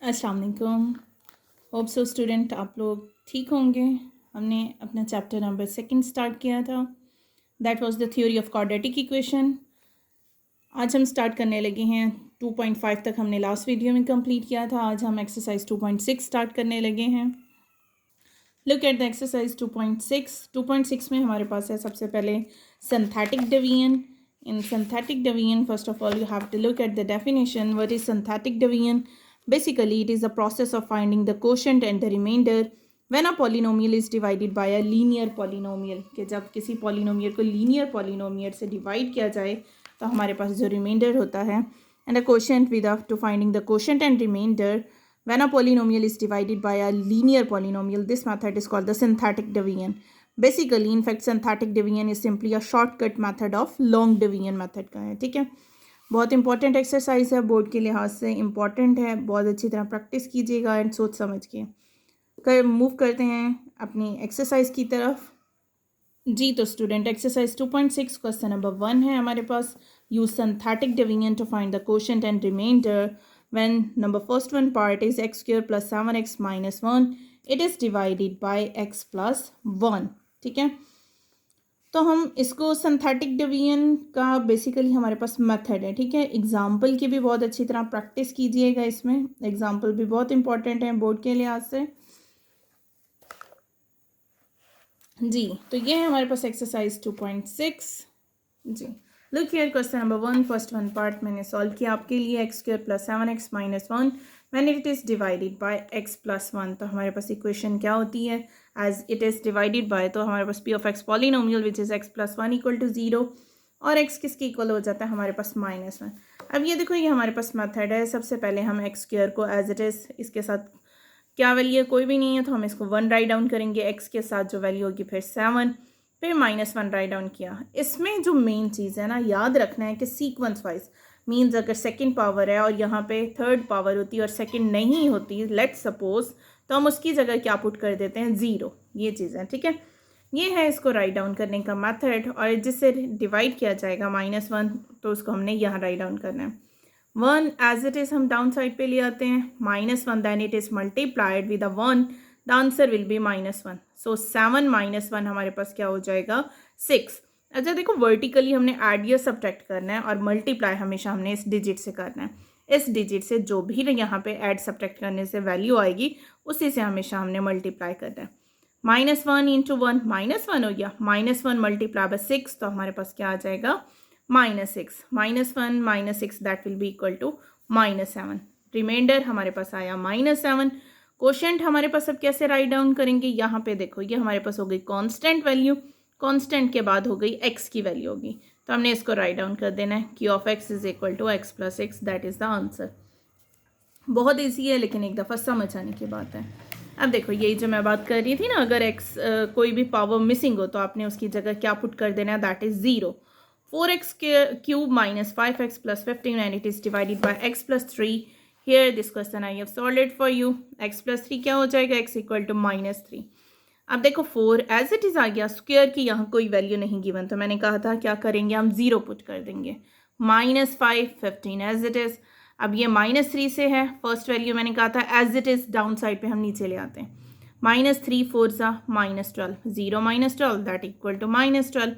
अस्सलाम वालेकुम। Hope so student आप लोग ठीक होंगे। हमने अपना चैप्टर नंबर 2 स्टार्ट किया था, that was the theory of quadratic equation. आज हम स्टार्ट करने लगे हैं 2.5 तक हमने लास्ट वीडियो में कंप्लीट किया था। आज हम एक्सरसाइज 2.6 स्टार्ट करने लगे हैं। लुक एट द एक्सरसाइज 2.6 में हमारे पास है सबसे पहले synthetic division. In synthetic division, first of all, you have to look at the definition. What is synthetic division? Basically, it is the process of finding the quotient and the remainder when a polynomial is divided by a linear polynomial. कि जब किसी polynomial को linear polynomial से divide किया जाए तो हमारे पास जो remainder होता है and the quotient with to finding the quotient and remainder when a polynomial is divided by a linear polynomial. This method is called the synthetic division. Basically in fact synthetic division is simply a shortcut method of long division method का है। ठीक है, बहुत important exercise है, board के लिहाज से important है, बहुत अच्छी तरह प्रैक्टिस कीजिएगा एंड सोच समझ के मूव करते हैं अपनी एक्सरसाइज की तरफ। जी तो स्टूडेंट एक्सरसाइज 2.6 क्वेश्चन नंबर 1 है हमारे पास। Use synthetic division to find the quotient and reminder when number first one part is x square plus 7x minus 1 it is divided by x plus 1। ठीक है, तो हम इसको सिंथेटिक डिवीजन का basically हमारे पास मेथड है। ठीक है, एग्जाम्पल की भी बहुत अच्छी तरह प्रैक्टिस कीजिएगा, इसमें एग्जाम्पल भी बहुत इंपॉर्टेंट है बोर्ड के लिहाज से। जी तो ये है हमारे पास एक्सरसाइज 2.6। जी look here question number 1 first one part मैंने सॉल्व किया आपके लिए। x square plus 7x minus 1 when it is divided by x plus 1। तो हमारे पास इक्वेशन क्या होती है, as it is divided by, तो हमारे पास p of x polynomial which is x plus 1 equal to 0 और x किसके इक्वल हो जाता है हमारे पास माइनस 1। अब ये देखो, ये हमारे पास मेथड है। सबसे पहले हम x स्क्वायर को एज इट इज़, इसके साथ क्या वैल्यू है कोई भी नहीं है तो हम इसको 1 राइट डाउन करेंगे, x के साथ जो वैल्यू होगी फिर 7, फिर माइनस 1 राइट डाउन किया। इसमें जो मेन चीज़ है ना, याद रखना है कि सीक्वेंस वाइज मीन्स अगर सेकंड पावर है और यहाँ पे थर्ड पावर होती है और सेकंड नहीं होती, लेट्स सपोज, तो हम उसकी जगह क्या पुट कर देते हैं 0। ये चीज़ है, ठीक है, ये है इसको राइट डाउन करने का मेथड। और जिससे डिवाइड किया जाएगा -1 तो उसको हमने यहाँ राइट डाउन करना है। 1 एज इट इज़ हम डाउन साइड पे ले आते हैं, -1 then it is multiplied with 1, the answer will be -1। So 7 - 1 हमारे पास क्या हो जाएगा 6। अच्छा देखो, वर्टिकली हमने ऐड या सब्ट्रैक्ट करना है और मल्टीप्लाई हमेशा हमने इस डिजिट से करना है। इस डिजिट से जो भी यहाँ पे ऐड सब्ट्रैक्ट करने से वैल्यू आएगी उसी से हमेशा हमने मल्टीप्लाई करना है। -1 × 1 -1 हो गया, -1 मल्टीप्लाई बाय 6 तो हमारे पास क्या आ जाएगा -6, -1 -6 that will be equal to -7। Remainder हमारे पास आया -7। क्वोशंट हमारे पास अब कैसे राइट डाउन करेंगे, यहाँ पे देखो ये हमारे पास हो गई कांस्टेंट वैल्यू, कांस्टेंट के बाद हो गई x की वैल्यू होगी, तो हमने इसको राइट डाउन कर देना है q of x is equal to x plus x, that is the answer. बहुत ईजी है लेकिन एक दफ़ा समझ आने की बात है। अब देखो यही जो मैं बात कर रही थी ना, अगर x कोई भी पावर मिसिंग हो तो आपने उसकी जगह क्या पुट कर देना है, that is 0। 4x cube minus 5x plus 15 and it is divided by x plus 3। Here this question I have solved it for you. x plus 3 क्या हो जाएगा, x इक्वल टू -3। अब देखो 4 एज इट इज़ आ गया, square की यहाँ कोई value नहीं गिवन, तो मैंने कहा था क्या करेंगे हम 0 पुट कर देंगे। -5 15 एज इट इज़। अब ये -3 से है, फर्स्ट वैल्यू मैंने कहा था as it is down side पे हम नीचे ले आते हैं। -3 4 सा -12, 0 -12 दैट इक्वल टू -12,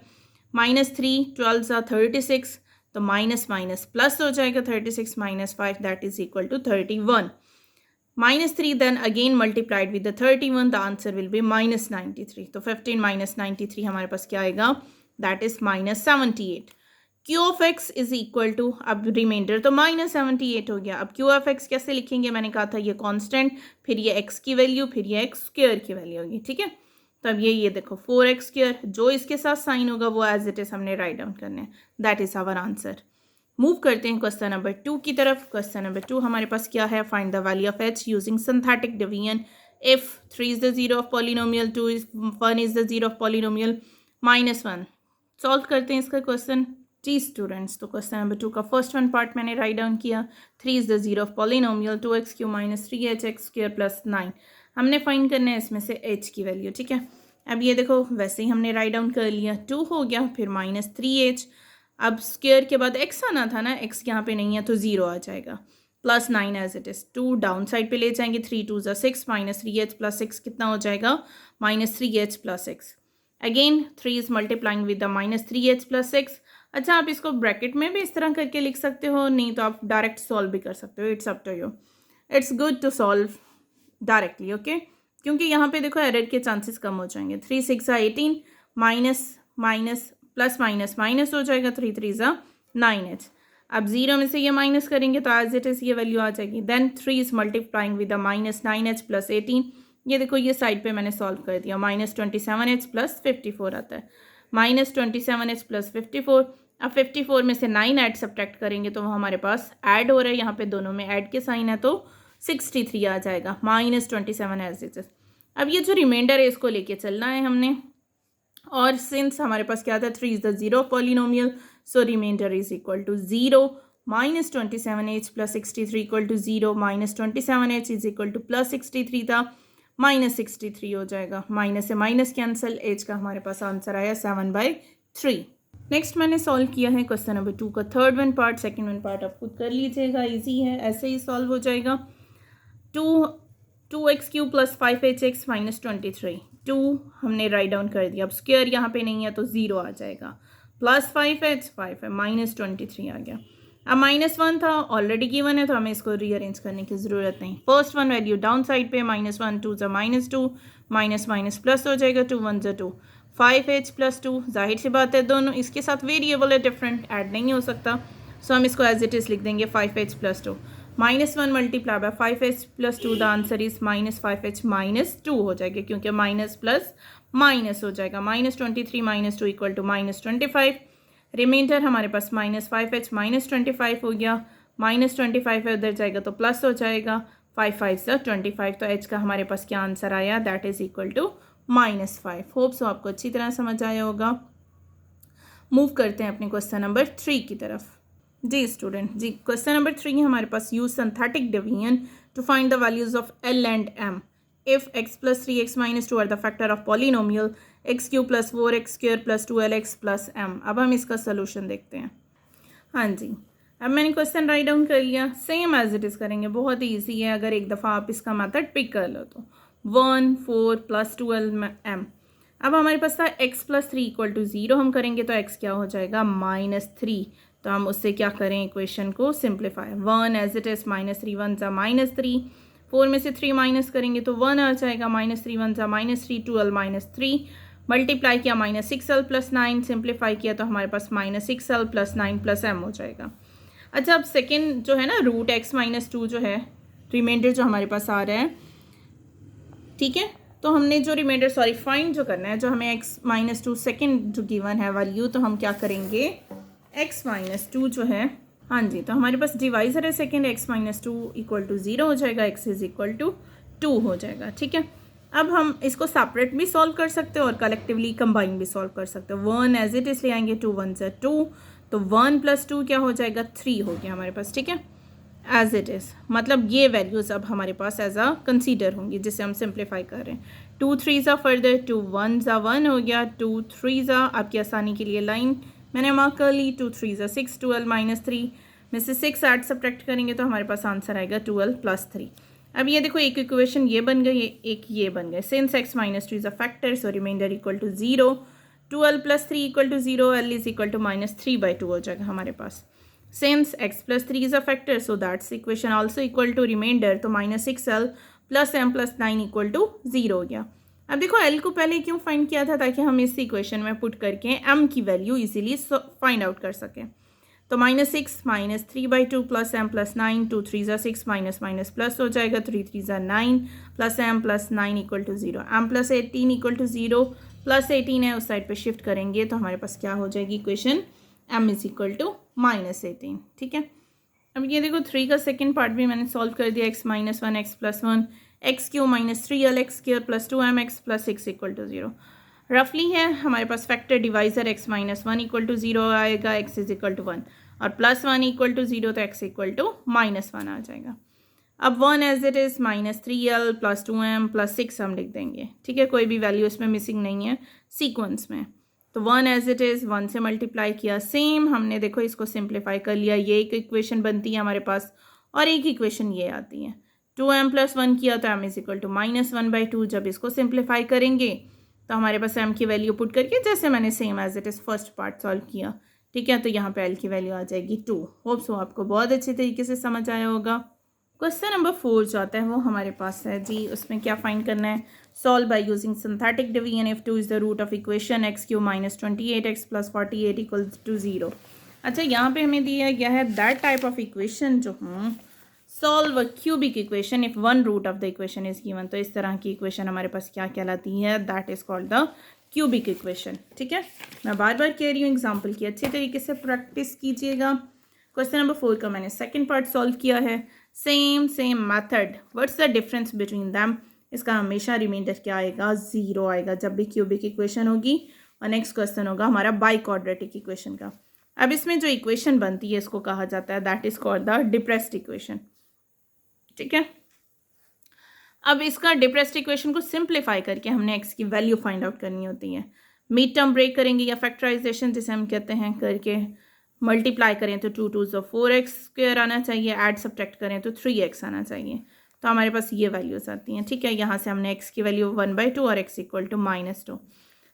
-3 12 सा 36, तो माइनस माइनस प्लस हो जाएगा, 36 - 5 that is equal to 31। -3 then again multiplied with the 31, the answer will be -93। तो 15 - 93 हमारे पास क्या आएगा, that is -78। q of x is equal to, अब रिमाइंडर तो -78 हो गया। अब q ऑफ x कैसे लिखेंगे, मैंने कहा था ये कांस्टेंट, फिर ये x की वैल्यू, फिर ये x स्क्वायर की वैल्यू होगी। ठीक है, तो अब ये देखो 4x स्क्वायर, जो इसके साथ साइन होगा वो एज इट इज हमने राइट डाउन करना है, that is our answer. Move करते हैं क्वेश्चन नंबर 2 की तरफ। क्वेश्चन नंबर 2 हमारे पास क्या है, find the value of h using synthetic division if 3 is the 0 of polynomial, 1 is the 0 of polynomial, -1। Solve करते हैं इसका क्वेश्चन। जी स्टूडेंट्स, तो क्वेश्चन नंबर 2 का फर्स्ट वन पार्ट मैंने राइट डाउन किया। 3 is the 0 of polynomial, 2x³ - 3h x square plus 9। हमने find करना है इसमें से h की वैल्यू। ठीक है, अब ये देखो वैसे ही हमने राइट डाउन कर लिया, 2 हो गया, फिर -3h। अब स्क्वायर के बाद x आना था ना, x यहाँ पे नहीं है तो 0 आ जाएगा। Plus 9 as it is, 2 down side पे ले जाएंगे, 3 2 ज़ा 6 माइनस 3h प्लस 6 कितना हो जाएगा, minus 3h plus 6। Again 3 is multiplying with the minus 3h plus 6। अच्छा, आप इसको ब्रैकेट में भी इस तरह करके लिख सकते हो, नहीं तो आप डायरेक्ट सॉल्व भी कर सकते हो, it's up to you. It's good to solve directly, okay, क्योंकि यहाँ पे देखो एरर के चांसेस कम हो जाएंगे। 3 6 ज़ा 18 minus minus plus minus minus हो जाएगा, 3 3 ज़ा 9h। अब 0 में से ये माइनस करेंगे तो एज इट इज़ ये वैल्यू आ जाएगी। Then 3 is multiplying with the minus 9h plus 18। ये देखो ये साइड पे मैंने सॉल्व कर दिया, माइनस 27h प्लस 54 आता है, माइनस 27h प्लस 54। अब 54 में से 9 ऐड सब्ट्रैक्ट करेंगे तो वो हमारे पास ऐड हो रहा है, यहाँ पे दोनों में ऐड के साइन है तो 63 आ जाएगा, माइनस 27 एज इट इज़। अब ये जो रिमाइंडर है इसको लेके चलना है हमने, और सिंस हमारे पास क्या था, 3 is the zero polynomial, so remainder is equal to 0, minus 27h plus 63 equal to 0, minus 27h is equal to plus 63 था, माइनस 63 हो जाएगा, माइनस से माइनस कैंसिल, एज का हमारे पास आंसर आया 7/3। नेक्स्ट मैंने सॉल्व किया है क्वेश्चन नंबर 2 का third one part, second one part आप खुद कर लीजिएगा, ईजी है, ऐसे ही सॉल्व हो जाएगा। 2x³ प्लस 5hx माइनस 23, 2 हमने राइट डाउन कर दिया, अब स्क्वायर यहाँ पे नहीं है तो 0 आ जाएगा, प्लस 5h 5 है, माइनस 23 आ गया। अब -1 था, ऑलरेडी गिवन है तो हमें इसको रीअरेंज करने की ज़रूरत नहीं। First one value down side पे, -1 2 ज़ा -2, माइनस माइनस प्लस हो जाएगा, 2 1 ज़ा 2, 5h प्लस 2, जाहिर सी बात है दोनों इसके साथ वेरिएबल है, डिफरेंट ऐड नहीं हो सकता, सो हम इसको एज इट इज़ लिख देंगे 5h plus 2, -1 multiply by 5h plus 2, the answer is -5h -2 हो जाएगा, क्योंकि माइनस प्लस माइनस हो जाएगा, -23 -2 इक्वल टू -25। रिमाइंडर हमारे पास -5h -25 हो गया, -25 है उधर जाएगा तो प्लस हो जाएगा, 5 5 ज़ा 25, तो h का हमारे पास क्या आंसर आया, that is equal to -5। Hope so आपको अच्छी तरह समझ आया होगा। मूव करते हैं अपने क्वेश्चन नंबर 3 की तरफ। जी स्टूडेंट, जी क्वेश्चन नंबर 3 है हमारे पास, use synthetic division to find the values of L and M if x plus 3x minus 2 are the factor of polynomial x³ plus 4x² plus 12x plus m। अब हम इसका solution देखते हैं। हाँ जी, अब मैंने क्वेश्चन राइट डाउन कर लिया, सेम एज इट इज़ करेंगे, बहुत ही ईजी है अगर एक दफ़ा आप इसका मेथड पिक कर लो तो। 1 4 प्लस 12m। अब हमारे पास था x प्लस 3 इक्वल टू 0, हम करेंगे तो x क्या हो जाएगा, -3, तो हम उससे क्या करें, इक्वेशन को सिंप्लीफाई, 1 एज इट इज़, -3 1 ज़ा -3, 4 में से 3 माइनस करेंगे तो 1 आ जाएगा, -3 1 ज़ा -3, 12 -3, मल्टीप्लाई किया -6l प्लस 9, सिंप्लीफाई किया तो हमारे पास -6l प्लस 9 प्लस m हो जाएगा। अच्छा, अब सेकेंड जो है ना, रूट x -2 जो है रिमाइंडर जो हमारे पास आ रहा है, ठीक है, तो हमने जो रिमाइंडर फाइंड जो करना है, जो हमें x -2 सेकेंड जो गिवन है वैल्यू, तो हम क्या करेंगे, x -2 जो है, हाँ जी, तो हमारे पास डिवाइजर है सेकेंड, x -2 इक्वल टू 0 हो जाएगा, x इज इक्वल टू 2 हो जाएगा, ठीक है। अब हम इसको सेपरेट भी सॉल्व कर सकते हो और कलेक्टिवली कंबाइन भी सॉल्व कर सकते हो। 1 एज इट इज ले आएंगे, 2 1 ज़ा 2, तो 1 प्लस 2 क्या हो जाएगा, 3 हो गया हमारे पास, ठीक है, एज इट इज़, मतलब ये वैल्यूज़ अब हमारे पास एज अ कंसीडर होंगी जिसे हम सिंप्लीफाई कर रहे हैं। 2 3 ज़ा फर्दर, 2 1 ज़ा 1 हो गया, 2 3 ज़ा, आपकी आसानी के लिए लाइन मैंने मार्क कर ली, 2 3 ज़ा 6, 12 -3 में से 6 ऐड सब्ट्रैक्ट करेंगे तो हमारे पास आंसर आएगा 12 प्लस 3। अब ये देखो, एक इक्वेशन ये बन गई, एक ये बन गए, since x -2 is a factor, so reminder equal to 0, 12 plus 3 equal to 0, L is equal to -3/2 हो जाएगा हमारे पास। Since x plus 3 is a factor, so that's equation also equal to reminder, तो -6l plus m plus 9 equal to 0 हो गया। अब देखो, L को पहले क्यों फाइंड किया था, ताकि हम इस इक्वेशन में पुट करके m की वैल्यू इजीली फाइंड आउट कर सकें। तो -6 -3/2 प्लस m प्लस 9, 2 3 ज़ा 6 माइनस माइनस प्लस हो जाएगा, 3 3 ज़ा 9 plus m plus 9 equal to 0, m plus 18 equal to 0, plus 18 है उस साइड पे शिफ्ट करेंगे तो हमारे पास क्या हो जाएगी equation, m is equal to -18, ठीक है। अब ये देखो, 3 का सेकेंड पार्ट भी मैंने सॉल्व कर दिया, x -1 x plus 1 x³ -3l x² प्लस 2m x प्लस 6 इक्वल टू 0। रफली है हमारे पास factor divisor x -1 equal to 0 आएगा, x इज इक्वल टू 1, और प्लस 1 इक्वल टू 0 तो x इक्वल टू -1 आ जाएगा। अब 1 as it is, -3l plus 2m plus 6 हम लिख देंगे, ठीक है, कोई भी वैल्यू इसमें मिसिंग नहीं है सीक्वेंस में। तो 1 एज इट इज़, 1 से मल्टीप्लाई किया, सेम हमने देखो इसको सिंप्लीफाई कर लिया, ये एक इक्वेशन बनती है हमारे पास, और एक इक्वेशन ये आती है 2m+1 किया तो m इज इक्वल टू -1/2। जब इसको सिंप्लीफाई करेंगे तो हमारे पास m की वैल्यू पुट करके जैसे मैंने same as it is first part solve किया, ठीक है, तो यहाँ पे l की वैल्यू आ जाएगी 2। होप सो आपको बहुत अच्छे तरीके से समझ आया होगा। क्वेश्चन नंबर 4 जो आता है वो हमारे पास है जी, उसमें क्या फाइंड करना है, solve by using synthetic division if 2 is the root of equation x³ - 28x + 48 = 0। अच्छा, यहाँ पे हमें दिया गया है दैट टाइप ऑफ इक्वेशन जो solve a cubic equation if one root of the equation is given. तो इस तरह की इक्वेशन हमारे पास क्या कहलाती है, that is called the cubic equation. ठीक है, मैं बार बार कह रही हूँ एग्जाम्पल की अच्छे तरीके से प्रैक्टिस कीजिएगा। क्वेश्चन नंबर 4 का मैंने सेकंड पार्ट सॉल्व किया है, same method, what's the difference between them. इसका हमेशा रिमाइंडर क्या आएगा, 0 आएगा जब भी क्यूबिक इक्वेशन होगी। और नेक्स्ट क्वेश्चन होगा हमारा बाई क्वाड्रेटिक इक्वेशन का। अब इसमें जो इक्वेशन बनती है इसको कहा जाता है that is called the depressed equation. ठीक है, अब इसका डिप्रेस्ड इक्वेशन को सिंप्लीफाई करके हमने एक्स की वैल्यू फाइंड आउट करनी होती है। मिड टर्म ब्रेक करेंगे या फैक्टराइजेशन जिसे हम कहते हैं करके मल्टीप्लाई करें तो 2 2 4x² आना चाहिए, ऐड सब्ट्रैक्ट करें तो 3x आना चाहिए। तो हमारे पास ये वैल्यूज आती हैं। ठीक है, यहाँ से हमने x की वैल्यू 1/2 और x इक्वल टू -2।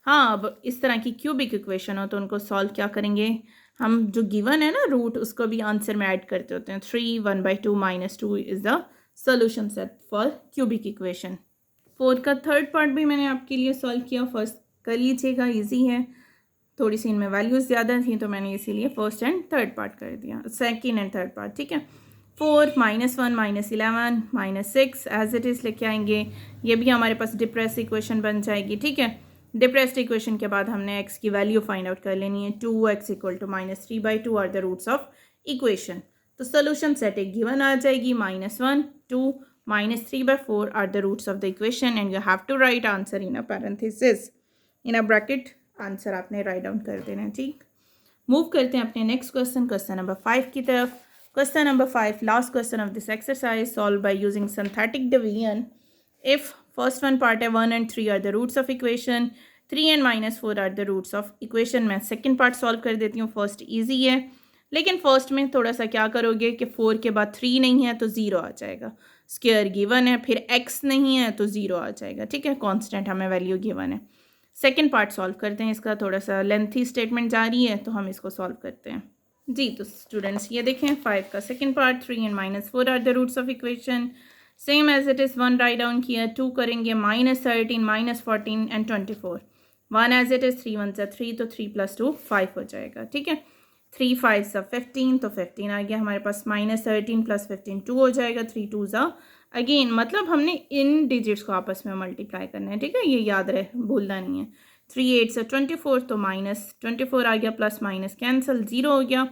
हाँ, अब इस तरह की क्यूबिक इक्वेशन हो तो उनको सॉल्व क्या करेंगे हम, जो गिवन है ना रूट उसको भी आंसर में ऐड करते होते हैं। 3 1/2 -2 is the solution set for cubic equation. 4 का थर्ड पार्ट भी मैंने आपके लिए सॉल्व किया, फर्स्ट कर लीजिएगा, इजी है। थोड़ी सी इनमें वैल्यूज़ ज़्यादा थी तो मैंने इसीलिए फर्स्ट एंड थर्ड पार्ट कर दिया, सेकंड एंड थर्ड पार्ट। ठीक है, 4 -1 -11 -6 एज इट इज़ लेके आएंगे। ये भी हमारे पास डिप्रेस इक्वेशन बन जाएगी। ठीक है, डिप्रेस्ड इक्वेशन के बाद हमने x की वैल्यू फाइंड आउट कर लेनी है। 2x equal to -3/2 are the roots of equation. तो सोल्यूशन सेट एक गिवन आ जाएगी, -1 2 -3/4 are the roots of the equation and you have to write answer in a parenthesis, in a bracket. Answer आपने write down कर देना है। ठीक, move करते हैं अपने नेक्स्ट क्वेश्चन, क्वेश्चन नंबर 5 की तरफ। Question number 5, last question of this exercise, solve by using synthetic division if first one part है 1 and 3 are the roots of equation, 3 and -4 are the roots of equation. मैं second part solve कर देती हूँ, first easy है, लेकिन first में थोड़ा सा क्या करोगे कि 4 के बाद 3 नहीं है तो 0 आ जाएगा, स्क्वायर गिवन है, फिर x नहीं है तो 0 आ जाएगा। ठीक है, कांस्टेंट हमें वैल्यू गिवन है। सेकंड पार्ट सॉल्व करते हैं, इसका थोड़ा सा लेंथी स्टेटमेंट जारी है तो हम इसको सॉल्व करते हैं जी। तो स्टूडेंट्स ये देखें 5 का second part, 3 and -4 are the roots of equation, same as it is. 1 write down किया, 2 करेंगे, -13 -14 एंड 24। 1 एज इट इज़, 3 1 3 तो 3 + 2 5 हो जाएगा। ठीक है, 3 5 15 तो 15 आ गया हमारे पास, -13 + 15 2 हो जाएगा, 3 2 अगेन, मतलब हमने इन डिजिट्स को आपस में मल्टीप्लाई करना है। ठीक है, ये याद रहे, भूलना नहीं है। 3 8 24 तो -24 आ गया, प्लस माइनस कैंसिल, 0 हो गया।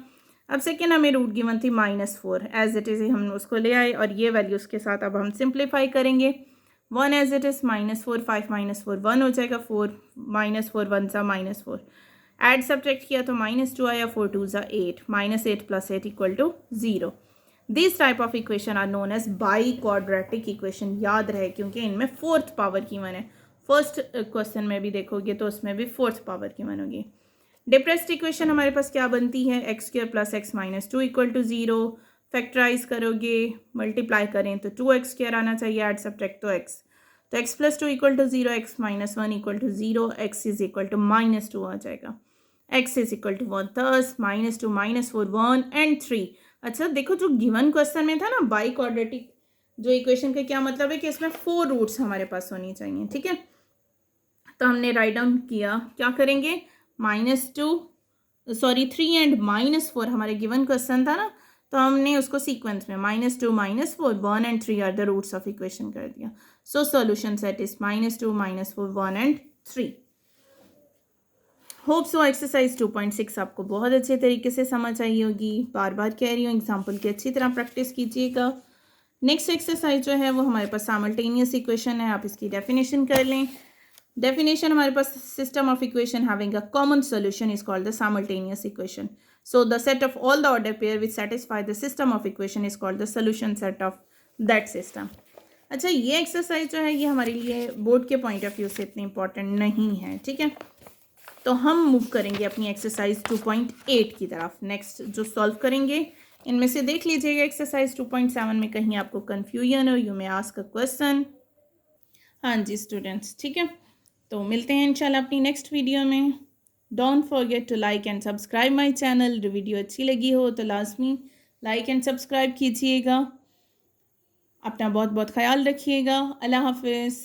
अब सेकेंड हमें रूट गिवन थी -4, एज इट इज़ हम उसको ले आए और ये वैल्यूज़ के साथ अब हम सिंप्लीफाई करेंगे। 1 एज इट इज़, -4 5 -4 1 हो जाएगा, 4 -4 1 -4, ऐड सब्ट्रैक्ट किया तो -2 आया, 4 2 8, -8 + 8 = 0। This type of equation are known as biquadratic equation. याद रहे क्योंकि इनमें फोर्थ पावर गिवन है। फर्स्ट क्वेश्चन में भी देखोगे तो उसमें भी फोर्थ पावर गिवन होगी। डिप्रेस्ड इक्वेशन हमारे पास क्या बनती है, x² + x - 2 = 0। फैक्टराइज करोगे, मल्टीप्लाई करें तो 2x² आना चाहिए, ऐड सब्ट्रैक्ट तो x, तो x + 2 = 0, x - 1 = 0, x is equal to -2 आ जाएगा, x इज इक्वल टू 1, थर्स -2 -4 1 and 3। अच्छा देखो, जो गिवन क्वेश्चन में था ना बाई क्वाड्रेटिक जो इक्वेशन का क्या मतलब है कि इसमें 4 रूट्स हमारे पास होनी चाहिए। ठीक है, तो हमने राइट डाउन किया, क्या करेंगे, -3 and -4 हमारे गिवन क्वेश्चन था ना, तो हमने उसको सीक्वेंस में -2 -4 1 and 3 are the roots of equation कर दिया। So solution set is -2 -4 1 and 3। Hope so exercise 2.6 आपको बहुत अच्छे तरीके से समझ आई होगी। बार बार कह रही हूँ एग्जाम्पल की अच्छी तरह प्रैक्टिस कीजिएगा। नेक्स्ट एक्सरसाइज जो है वो हमारे पास साइमल्टेनियस इक्वेशन है, आप इसकी डेफिनेशन कर लें। डेफिनेशन हमारे पास, system of equation having a common solution is called the simultaneous equation. So the set of all the order pair which satisfy the system of equation is called the solution set of that system. अच्छा, ये exercise जो है ये हमारे लिए board के point of view से इतनी इंपॉर्टेंट नहीं है। ठीक है, तो हम मूव करेंगे अपनी एक्सरसाइज 2.8 की तरफ। नेक्स्ट जो सॉल्व करेंगे इनमें से देख लीजिएगा एक्सरसाइज 2.7 में कहीं आपको कन्फ्यूजन हो, you may ask a question. हाँ जी स्टूडेंट्स, ठीक है, तो मिलते हैं इंशाल्लाह अपनी नेक्स्ट वीडियो में। Don't forget to like and subscribe my channel. Video अच्छी लगी हो तो लाजमी लाइक एंड सब्सक्राइब कीजिएगा। अपना बहुत बहुत ख्याल रखिएगा। अल्लाह हाफिज़।